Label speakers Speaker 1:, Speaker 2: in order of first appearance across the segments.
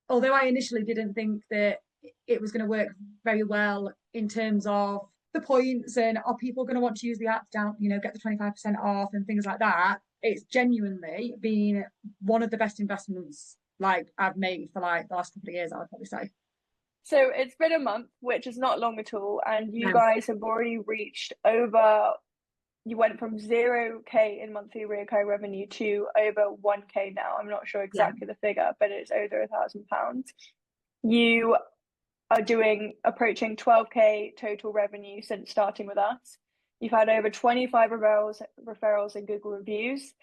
Speaker 1: although I initially didn't think that it was going to work very well in terms of the points and are people going to want to use the app down, get the 25% off and things like that, it's genuinely been one of the best investments like I've made for like the last couple of years, I would probably say.
Speaker 2: So it's been a month, which is not long at all, and you
Speaker 1: No.
Speaker 2: guys have already reached over. You went from 0K in monthly recurring revenue to over 1K now. I'm not sure
Speaker 1: Yeah.
Speaker 2: exactly the figure, but it's over £1,000. You are approaching 12K total revenue since starting with us. You've had over 25 referrals and Google reviews.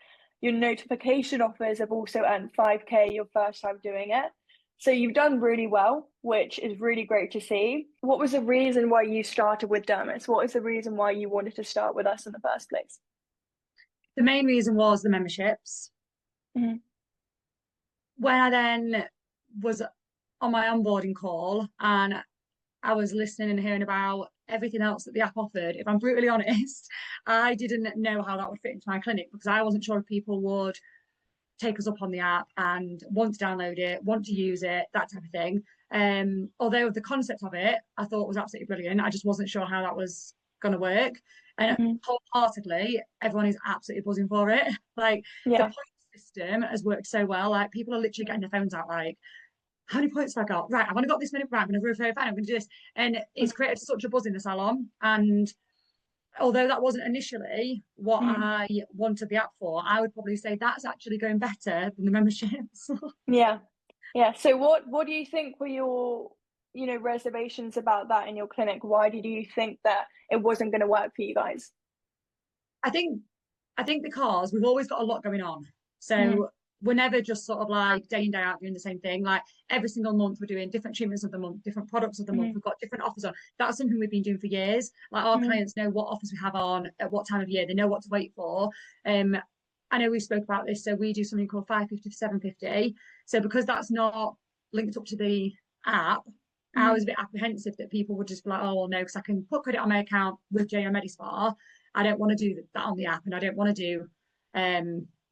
Speaker 2: Your notification offers have also earned 5K your first time doing it. So you've done really well, which is really great to see. What was the reason why you started with Dermis? What is the reason why you wanted to start with us in the first place?
Speaker 1: The main reason was the memberships.
Speaker 2: Mm-hmm.
Speaker 1: When I then was on my onboarding call and I was listening and hearing about everything else that the app offered, if I'm brutally honest, I didn't know how that would fit into my clinic because I wasn't sure if people would take us up on the app and want to download it, want to use it, that type of thing. Although the concept of it I thought was absolutely brilliant, I just wasn't sure how that was going to work. And
Speaker 2: Mm-hmm.
Speaker 1: wholeheartedly, everyone is absolutely buzzing for it. Like the
Speaker 2: Yeah.
Speaker 1: point system has worked so well. Like people are literally getting their phones out like, how many points have I got? Right, I've only got this many. Right, I'm going to refer. I'm going to do this. And it's created such a buzz in the salon. And although that wasn't initially what I wanted the app for, I would probably say that's actually going better than the memberships.
Speaker 2: Yeah. Yeah. So what do you think were your, reservations about that in your clinic? Why did you think that it wasn't going to work for you guys?
Speaker 1: I think because we've always got a lot going on. So
Speaker 2: Mm-hmm.
Speaker 1: we're never just sort of like day in, day out doing the same thing. Like every single month we're doing different treatments of the month, different products of the month.
Speaker 2: Mm-hmm.
Speaker 1: We've got different offers on. That's something we've been doing for years. Like our
Speaker 2: Mm-hmm.
Speaker 1: clients know what offers we have on at what time of year. They know what to wait for. I know we spoke about this. So we do something called 550 to 750. So because that's not linked up to the app, I was a bit apprehensive that people would just be like, oh, well, no, because I can put credit on my account with J on Medispa. I don't want to do that on the app, and I don't want to do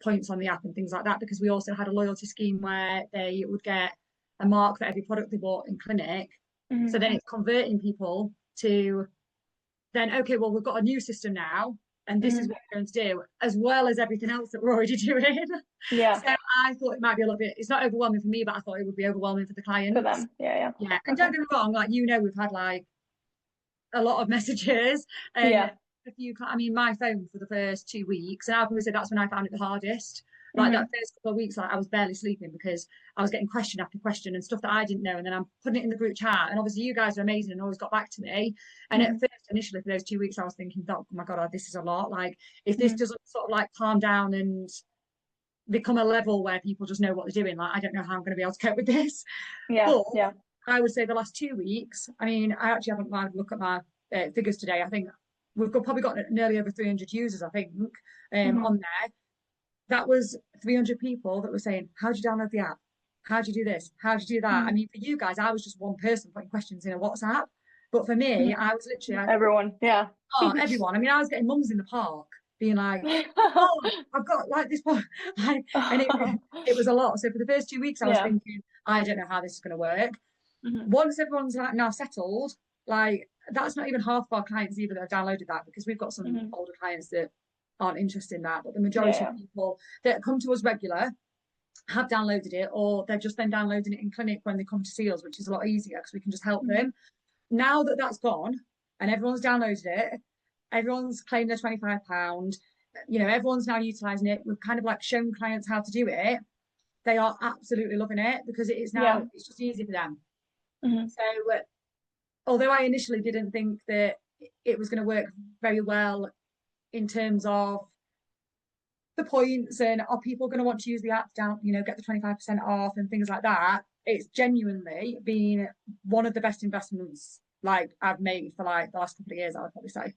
Speaker 1: points on the app and things like that because we also had a loyalty scheme where they would get a mark for every product they bought in clinic.
Speaker 2: Mm-hmm.
Speaker 1: So then it's converting people to then, okay, well, we've got a new system now, and this is
Speaker 2: Mm-hmm.
Speaker 1: what we're going to do, as well as everything else that we're already doing.
Speaker 2: Yeah.
Speaker 1: So I thought it might be a little bit, it's not overwhelming for me, but I thought it would be overwhelming for the
Speaker 2: For
Speaker 1: clients.
Speaker 2: them. Yeah. Yeah.
Speaker 1: Yeah. And
Speaker 2: Okay.
Speaker 1: don't get me wrong, like, we've had like a lot of messages and
Speaker 2: Yeah.
Speaker 1: a few, I mean, my phone for the first 2 weeks, and I probably say that's when I found it the hardest. Like
Speaker 2: Mm-hmm.
Speaker 1: that first couple of weeks, like I was barely sleeping because I was getting question after question and stuff that I didn't know. And then I'm putting it in the group chat. And obviously, you guys are amazing and always got back to me. And at
Speaker 2: Mm-hmm.
Speaker 1: first, initially, for those 2 weeks, I was thinking, oh my God, this is a lot. Like, if this
Speaker 2: Mm-hmm.
Speaker 1: doesn't sort of like calm down and become a level where people just know what they're doing, like, I don't know how I'm going to be able to cope with this.
Speaker 2: Yeah.
Speaker 1: But
Speaker 2: Yeah.
Speaker 1: I would say the last 2 weeks, I mean, I actually haven't had a look at my figures today. I think probably got nearly over 300 users, I think,
Speaker 2: Mm-hmm.
Speaker 1: on there. That was 300 people that were saying, how do you download the app? How do you do this? How do you do that? I
Speaker 2: Mm-hmm.
Speaker 1: mean, for you guys, I was just one person putting questions in a WhatsApp. But for me, I was literally like,
Speaker 2: Everyone. Yeah.
Speaker 1: oh, everyone. I mean, I was getting mums in the park being like, oh, I've got like this one. And it was a lot. So for the first 2 weeks, I was
Speaker 2: Yeah.
Speaker 1: thinking, I don't know how this is going to work.
Speaker 2: Mm-hmm.
Speaker 1: Once everyone's like now settled, like that's not even half of our clients either that have downloaded that because we've got some
Speaker 2: Mm-hmm.
Speaker 1: older clients that aren't interested in that. But the majority
Speaker 2: Yeah.
Speaker 1: of people that come to us regular have downloaded it, or they're just then downloading it in clinic when they come to see us, which is a lot easier because we can just help
Speaker 2: Mm-hmm.
Speaker 1: them. Now that that's gone and everyone's downloaded it, everyone's claimed their £25. Everyone's now utilising it. We've kind of like shown clients how to do it. They are absolutely loving it because it is
Speaker 2: Yeah.
Speaker 1: now, it's just easy for them.
Speaker 2: Mm-hmm.
Speaker 1: So although I initially didn't think that it was going to work very well in terms of the points and are people going to want to use the app down, get the 25% off and things like that, it's genuinely been one of the best investments like I've made for like the last couple of years, I would probably say.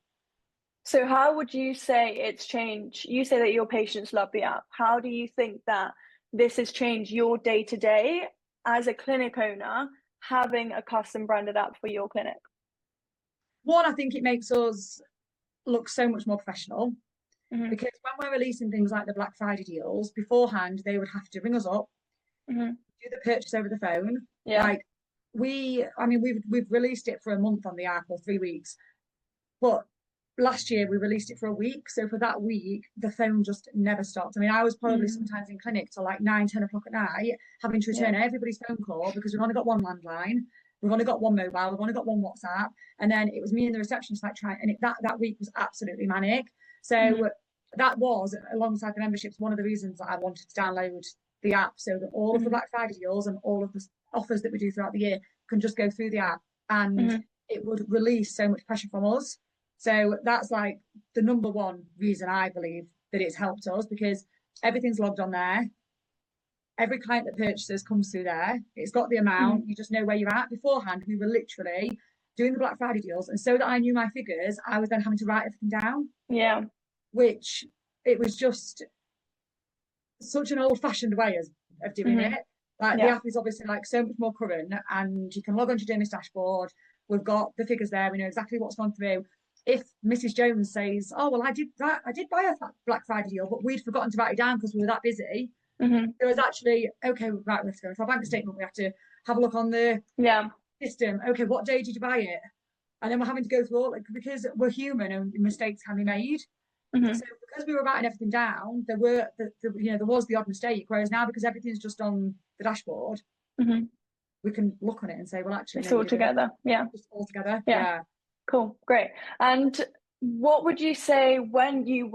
Speaker 2: So how would you say it's changed? You say that your patients love the app. How do you think that this has changed your day to day as a clinic owner, having a custom branded app for your clinic?
Speaker 1: One, I think it makes us look so much more professional
Speaker 2: Mm-hmm.
Speaker 1: because when we're releasing things like the Black Friday deals beforehand, they would have to ring us up,
Speaker 2: Mm-hmm.
Speaker 1: do the purchase over the phone.
Speaker 2: Yeah.
Speaker 1: Like we've released it for a month on the app, or 3 weeks, but last year we released it for a week. So for that week, the phone just never stopped. I mean, I was probably sometimes in clinic till like 9, 10 o'clock at night, having to return everybody's phone call because we've only got one landline, we've only got one mobile, we've only got one WhatsApp, and then it was me and the receptionist like trying, and that week was absolutely manic. So that was, alongside the memberships, one of the reasons that I wanted to download the app, so that all of the Black Friday deals and all of the offers that we do throughout the year can just go through the app, and it would release so much pressure from us. So that's like the number one reason I believe that it's helped us, because everything's logged on there. Every client that purchases comes through there. It's got the amount. You just know where you're at. Beforehand, we were literally doing the Black Friday deals, and so that I knew my figures, I was then having to write everything down.
Speaker 2: Yeah.
Speaker 1: Which, it was just such an old-fashioned way of doing it. Like the app is obviously like so much more current, and you can log onto Dermis dashboard. We've got the figures there. We know exactly what's gone through. If Mrs. Jones says, "Oh well, I did buy a Black Friday deal, but we'd forgotten to write it down because we were that busy," there was actually, okay, right, we have to go into our bank statement. We have to have a look on the system. Okay, what day did you buy it? And then we're having to go through all, like, because we're human and mistakes can be made. So because we were writing everything down, there was the odd mistake. Whereas now, because everything's just on the dashboard, we can look on it and say, well, actually,
Speaker 2: it's all together.
Speaker 1: Just all together.
Speaker 2: Yeah. Cool, great. And what would you say when you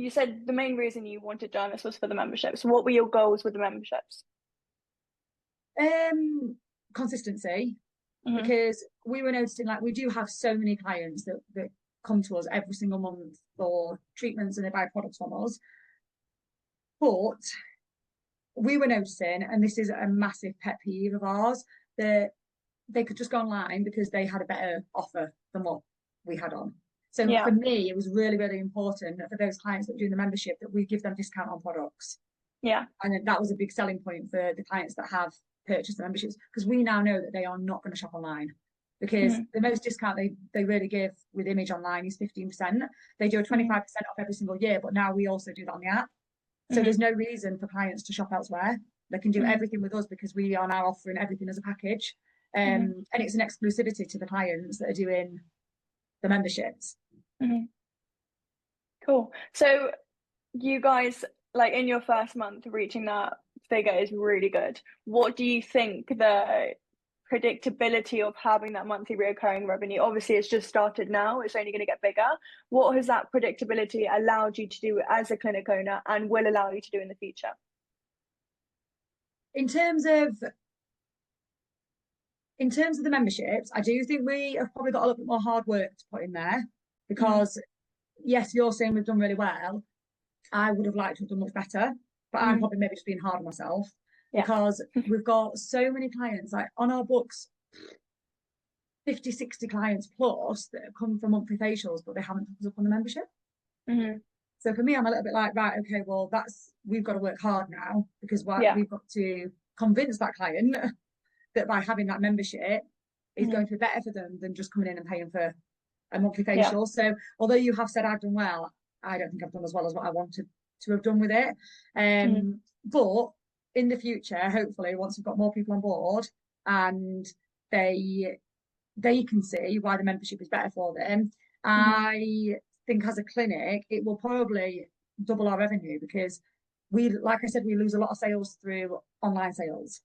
Speaker 2: said the main reason you wanted dermis was for the memberships? What were your goals with the memberships?
Speaker 1: Consistency, because we were noticing, like, we do have so many clients that come to us every single month for treatments, and they buy products from us. But we were noticing, and this is a massive pet peeve of ours, that they could just go online because they had a better offer than what we had on. So for me, it was really, really important for those clients that were doing the membership that we give them discount on products.
Speaker 2: Yeah.
Speaker 1: And that was a big selling point for the clients that have purchased the memberships, because we now know that they are not going to shop online, because the most discount they really give with Image online is 15%. They do a 25% off every single year, but now we also do that on the app. So there's no reason for clients to shop elsewhere. They can do everything with us because we are now offering everything as a package. And it's an exclusivity to the clients that are doing the memberships.
Speaker 2: Cool. So you guys, like, in your first month, reaching that figure is really good. What do you think the predictability of having that monthly recurring revenue? Obviously, it's just started now, it's only going to get bigger. What has that predictability allowed you to do as a clinic owner, and will allow you to do in the future?
Speaker 1: In terms of the memberships, I do think we have probably got a little bit more hard work to put in there, because yes, you're saying we've done really well. I would have liked to have done much better, but I'm probably maybe just being hard on myself, because we've got so many clients, like on our books, 50, 60 clients plus that have come for monthly facials, but they haven't put us up on the membership. So for me, I'm a little bit like, right, okay, well, we've got to work hard now, because we've got to convince that client that by having that membership is going to be better for them than just coming in and paying for a monthly facial. So although you have said I've done well, I don't think I've done as well as what I wanted to have done with it. But in the future, hopefully, once we've got more people on board and they can see why the membership is better for them, I think as a clinic, it will probably double our revenue, because like I said, we lose a lot of sales through online sales.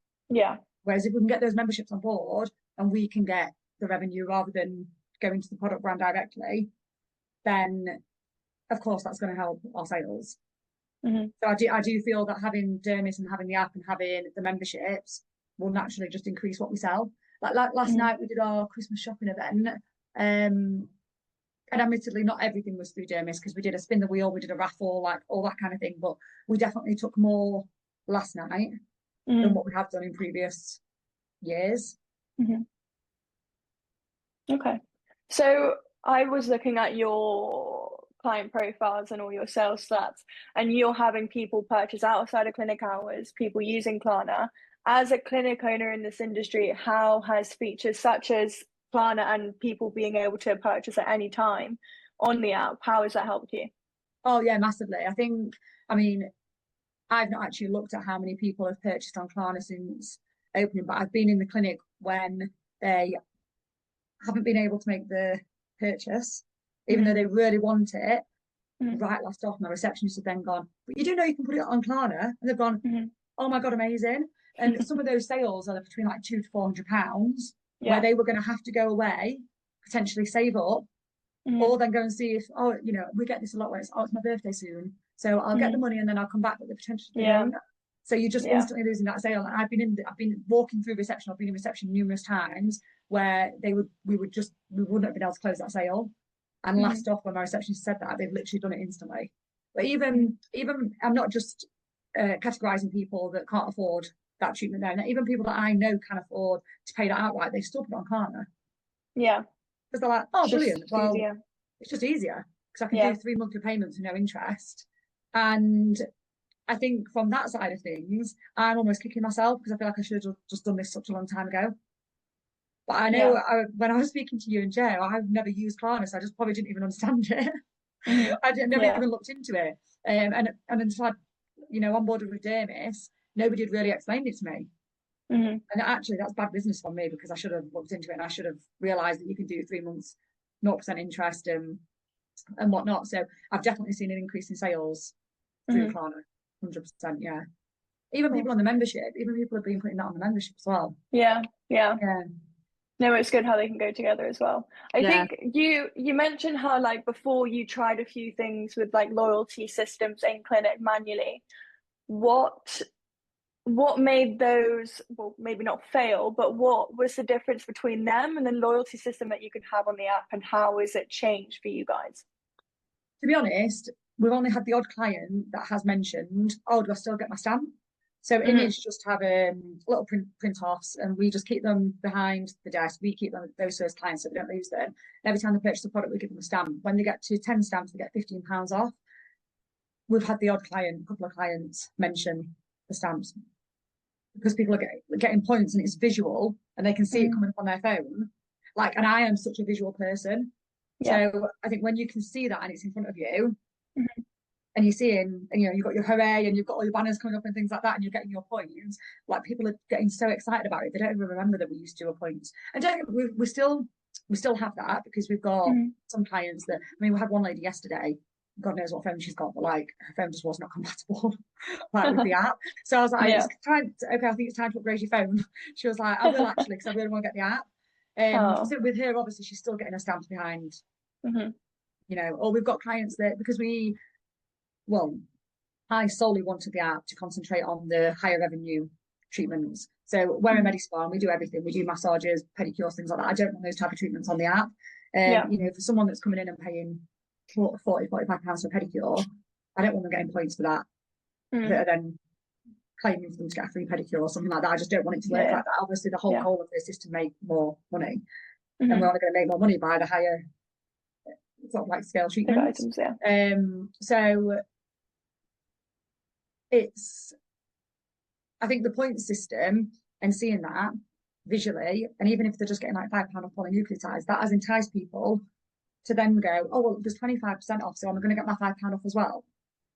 Speaker 1: Whereas if we can get those memberships on board and we can get the revenue rather than going to the product brand directly, then of course that's going to help our sales. So I do feel that having Dermis and having the app and having the memberships will naturally just increase what we sell. Like last night we did our Christmas shopping event, and admittedly not everything was through Dermis, because we did a spin the wheel, we did a raffle, like all that kind of thing, but we definitely took more last night than what we have done in previous years.
Speaker 2: Okay, so I was looking at your client profiles and all your sales stats, and you're having people purchase outside of clinic hours, people using Klarna. As a clinic owner in this industry, how has features such as Klarna and people being able to purchase at any time on the app, how has that helped you?
Speaker 1: Oh yeah, massively. I mean, I've not actually looked at how many people have purchased on Klarna since opening, but I've been in the clinic when they haven't been able to make the purchase, even though they really want it. Right last off, my receptionist had then gone, but you do know you can put it on Klarna, and they've gone, oh my god, amazing. And some of those sales are between like £200 to £400, where they were going to have to go away, potentially save up, or then go and see if, oh, you know, we get this a lot where it's, oh, it's my birthday soon, so I'll get the money and then I'll come back, but the potentially don't. So you're just instantly losing that sale. And I've been walking through reception. I've been in reception numerous times where we wouldn't have been able to close that sale. And last off, when my receptionist said that, they've literally done it instantly. But even I'm not just categorizing people that can't afford that treatment there. Even people that I know can afford to pay that outright, they still put it on Klarna.
Speaker 2: Yeah.
Speaker 1: Because they're like, oh, brilliant. Well,
Speaker 2: easier.
Speaker 1: It's just easier because I can do 3 monthly payments with no interest. And I think from that side of things, I'm almost kicking myself because I feel like I should have just done this such a long time ago. But I know when I was speaking to you and Joe, I've never used Klarna, so I just probably didn't even understand it. I never even looked into it. And until I, onboarded with Dermis, nobody had really explained it to me. And actually, that's bad business from me because I should have looked into it and I should have realised that you can do 3 months, 0% interest and whatnot. So I've definitely seen an increase in sales through Klarna, 100%. Yeah. Even people on the membership, even people have been putting that on the membership as well.
Speaker 2: Yeah. No, it's good how they can go together as well. I think you mentioned how like before you tried a few things with like loyalty systems in clinic manually. What made those, well, maybe not fail, but what was the difference between them and the loyalty system that you could have on the app, and how has it changed for you guys?
Speaker 1: To be honest, we've only had the odd client that has mentioned, oh, do I still get my stamp? So Image just have little print-offs, and we just keep them behind the desk. We keep them, those first clients, so we don't lose them. And every time they purchase a product, we give them a stamp. When they get to 10 stamps, they get £15 off. We've had the odd client, a couple of clients mention the stamps because people are getting points and it's visual and they can see it coming up on their phone. Like, and I am such a visual person. So I think when you can see that and it's in front of you, and you're seeing, and you've got your hooray and you've got all your banners coming up and things like that, and you're getting your points, like people are getting so excited about it, they don't even remember that we used to do a points. And we still have that because we've got some clients that, I mean, we had one lady yesterday, God knows what phone she's got, but like her phone just was not compatible like with the app. So I was like, I think it's time to upgrade your phone. She was like, I will actually, because I really want to get the app. So with her, obviously, she's still getting her stamps behind, or we've got clients that, because I solely wanted the app to concentrate on the higher revenue treatments. So we're a Medispa and we do everything. We do massages, pedicures, things like that. I don't want those type of treatments on the app. For someone that's coming in and paying £40, £45 for a pedicure, I don't want them getting points for that. That are then claiming for them to get a free pedicure or something like that. I just don't want it to work like that. Obviously, the whole goal of this is to make more money. And we're only going to make more money by the higher sort of like scale treatments. So I think the point system and seeing that visually, and even if they're just getting like £5 off polynucleotides, that has enticed people to then go, oh, well, there's 25% off, so I'm going to get my £5 off as well.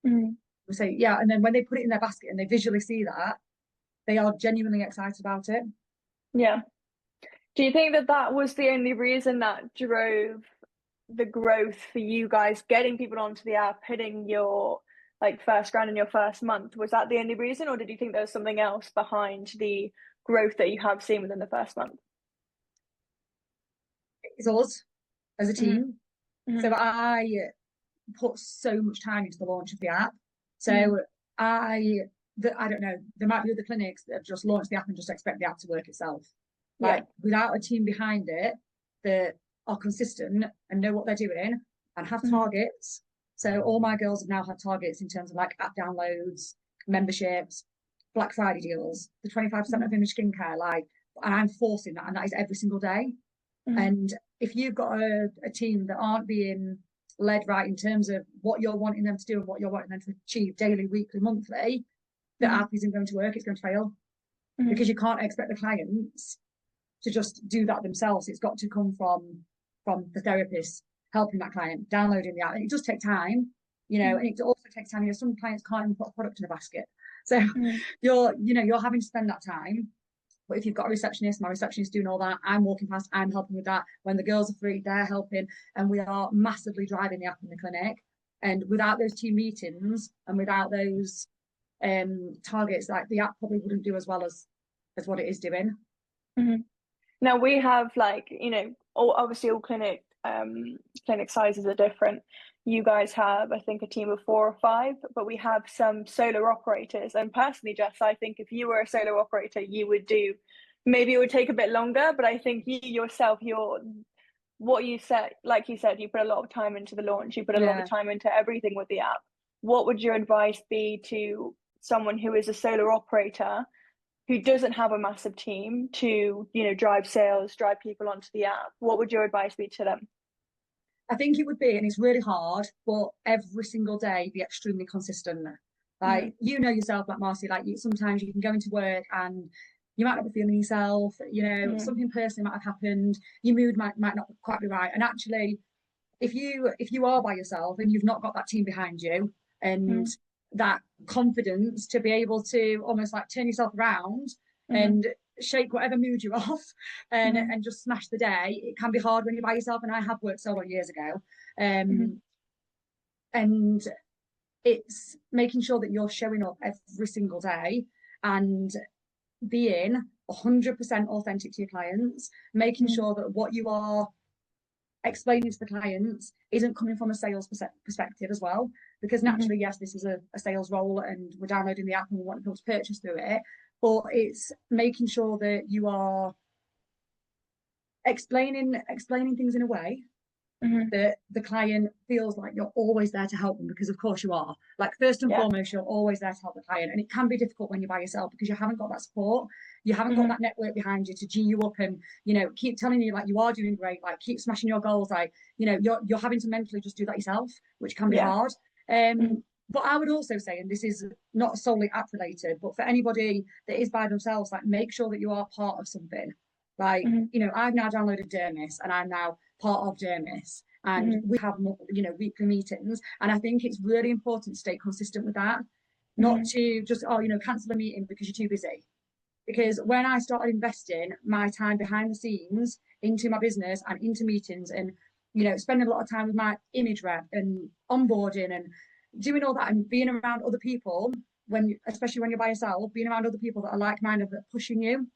Speaker 1: We say, and then when they put it in their basket and they visually see that, they are genuinely excited about it.
Speaker 2: Yeah. Do you think that was the only reason that drove the growth for you guys, getting people onto the app, hitting your like first grand in your first month? Was that the only reason, or did you think there was something else behind the growth that you have seen within the first month?
Speaker 1: It's us as a team. So I put so much time into the launch of the app. So I don't know, there might be other clinics that have just launched the app and just expect the app to work itself. Like without a team behind it that are consistent and know what they're doing and have targets. So all my girls have now had targets in terms of like app downloads, memberships, Black Friday deals, the 25% of Image skincare, and I'm forcing that, and that is every single day. And if you've got a team that aren't being led right in terms of what you're wanting them to do and what you're wanting them to achieve daily, weekly, monthly, the app isn't going to work, it's going to fail. Because you can't expect the clients to just do that themselves. It's got to come from the therapist helping that client, downloading the app. And it does take time, and it also takes time. Some clients can't even put a product in a basket. So
Speaker 2: Mm-hmm.
Speaker 1: you're having to spend that time. But if you've got a receptionist, my receptionist doing all that, I'm walking past, I'm helping with that. When the girls are free, they're helping. And we are massively driving the app in the clinic. And without those team meetings and without those targets, like the app probably wouldn't do as well as what it is doing.
Speaker 2: Mm-hmm. Now we have like, obviously all clinic sizes are different. You guys have, I think, a team of 4 or 5, but we have some solo operators. And personally, Jess, I think if you were a solo operator, you would do, maybe it would take a bit longer, but I think you yourself, what you said, like you said, you put a lot of time into the launch, you put a lot of time into everything with the app. What would your advice be to someone who is a solo operator who doesn't have a massive team to, drive sales, drive people onto the app? What would your advice be to them?
Speaker 1: I think it would be, and it's really hard, but every single day be extremely consistent. Like, you know yourself, like Marcy, like sometimes you can go into work and you might not be feeling yourself, something personally might have happened, your mood might not quite be right. And actually, if you are by yourself and you've not got that team behind you and that confidence to be able to almost like turn yourself around and shake whatever mood you're off and just smash the day, it can be hard when you're by yourself. And I have worked solo years ago. And it's making sure that you're showing up every single day and being 100% authentic to your clients, making sure that what you are explaining to the clients isn't coming from a sales perspective as well, because naturally, yes, this is a sales role and we're downloading the app and we want people to purchase through it, but it's making sure that you are explaining things in a way that the client feels like you're always there to help them, because of course you are. Like, first and foremost, you're always there to help the client, and it can be difficult when you're by yourself because you haven't got that support, you haven't got that network behind you to G you up and keep telling you like you are doing great, like keep smashing your goals, like you're having to mentally just do that yourself, which can be hard. But I would also say, and this is not solely app related, but for anybody that is by themselves, like make sure that you are part of something. Like, I've now downloaded Dermis and I'm now part of Dermis, and we have weekly meetings, and I think it's really important to stay consistent with that, not to just cancel a meeting because you're too busy. Because when I started investing my time behind the scenes into my business and into meetings and spending a lot of time with my image rep and onboarding and doing all that and being around other people, especially when you're by yourself, being around other people that are like-minded, that are pushing you,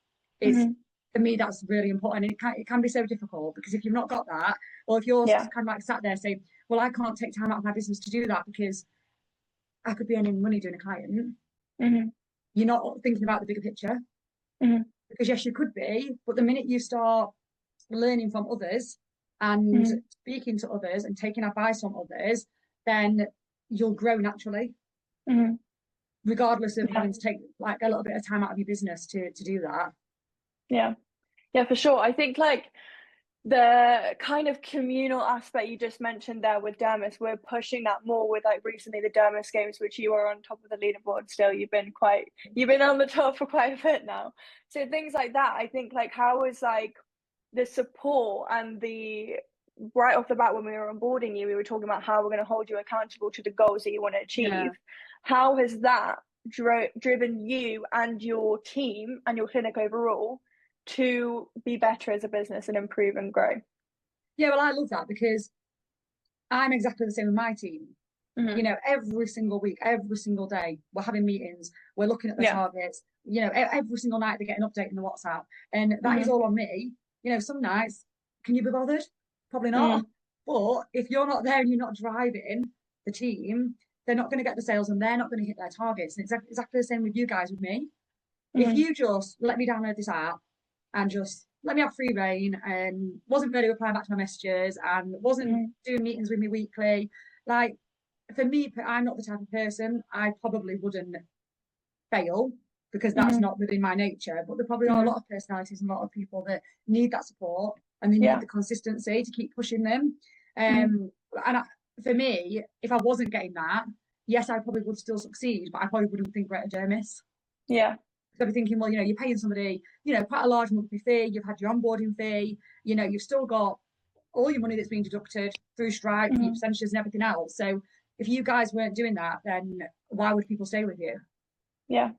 Speaker 1: is for me, that's really important. And it can be so difficult, because if you've not got that, or if you're kind of like sat there saying, well, I can't take time out of my business to do that because I could be earning money doing a client, you're not thinking about the bigger picture. Because yes, you could be, but the minute you start learning from others and speaking to others and taking advice from others, then you'll grow naturally, regardless of having to take like a little bit of time out of your business to do that.
Speaker 2: Yeah, for sure. I think like the kind of communal aspect you just mentioned there with Dermis, we're pushing that more with like recently the Dermis games, which you are on top of the leaderboard still. You've been on the top for quite a bit now. So things like that, I think, like, how is like the support and the right off the bat when we were onboarding you, we were talking about how we're going to hold you accountable to the goals that you want to achieve. How has that driven you and your team and your clinic overall to be better as a business and improve and grow?
Speaker 1: Yeah, well, I love that, because I'm exactly the same with my team. Every single week, every single day, we're having meetings, we're looking at the targets, every single night they get an update in the WhatsApp, and that is all on me. Some nights, can you be bothered? Probably not. But if you're not there and you're not driving the team, they're not going to get the sales and they're not going to hit their targets. And exactly the same with you guys, with me. If you just let me download this app and just let me have free reign and wasn't really replying back to my messages and wasn't doing meetings with me weekly, like, for me, I'm not the type of person, I probably wouldn't fail, because that's not within my nature. But there probably are a lot of personalities and a lot of people that need that support and they need the consistency to keep pushing them. For me, if I wasn't getting that, yes, I probably would still succeed, but I probably wouldn't think great of Dermis. So I'd be thinking, well, you're paying somebody, quite a large monthly fee, you've had your onboarding fee, you've still got all your money that's being deducted through Stripe, your percentages and everything else. So if you guys weren't doing that, then why would people stay with you?
Speaker 2: Yeah.